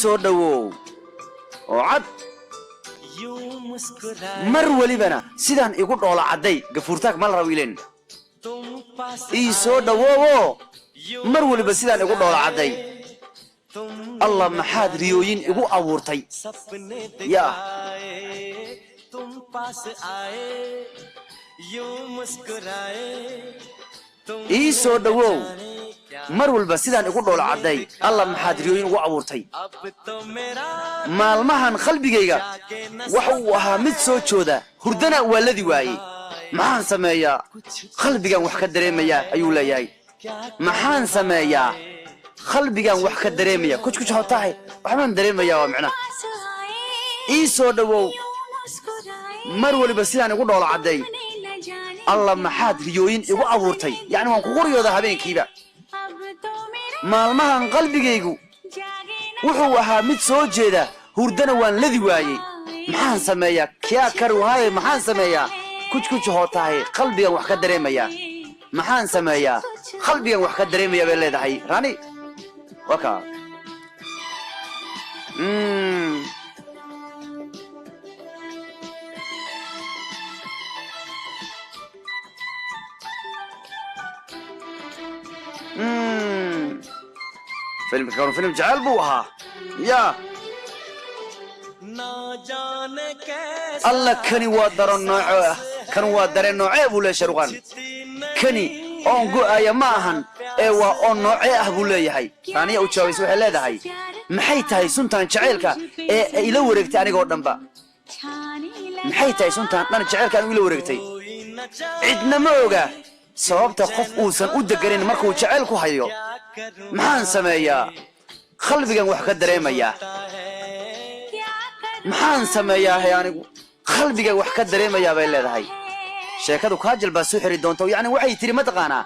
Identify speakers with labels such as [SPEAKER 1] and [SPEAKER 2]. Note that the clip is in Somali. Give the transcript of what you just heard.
[SPEAKER 1] soo dhawow oo cad mar walibana sidaan igu dhoola caday gafuurtaag mal rawiilen ii soo dhawow mar waliba sidaan igu dhoola caday Allah maxaad riyooyin igu abuurtay yaa तुम पास आए यूं मुस्कुराए ii soo dhawow mar walba sidaan igu dhoola caday Allah maxaad riyooyin ugu abuurtay maalmahan qalbigayga waxa uu ahaa mid soo jooda hurdana waladi waayay maxaan sameeyaa qalbigan wax ka dareemaya ayuu leeyahay maxaan sameeyaa qalbigan wax ka dareemaya kuch hawtahay waxaan dareemayaa waa macna ii soo dhawow mar waliba sidaan igu dhoola caday Allah maxaad riyooyin igu abuurtay yani waan ku qoriyooda habeenkiiba maalmahan qalbigaygu wuxuu ahaa mid soo jeeda hurdana waan ladi waayay maxaan sameeyaa kiya karuhay maxaan sameeyaa kuch hawtahay qalbigan wax ka dareemaya maxaan sameeyaa qalbigan wax ka dareemaya bay leedahay rani waka فيلم كانوا فيلم جعل بوها يا الله كني وادر النوع كانوا وادر النوع ولا شروان كني اون جو ايا ماهن ايوا اون نوع ابو ليهي ثاني او جويس وحي لهدهي maxay tahay suntan jaceelka ee ila wareegtay aniga oo dhanba maxay tahay suntan dhan jaceelka aniga ila wareegtay cidna ma oga sababta qof uusan u degarin markuu jaceyl ku hayo maxaan sameeyaa qalbigan wax ka dareemaya maxaan sameeyaa anigu qalbigan wax ka dareemaya bay leedahay sheekadu ka jalba soo xiri doonto yani waxay tiri ma taqaana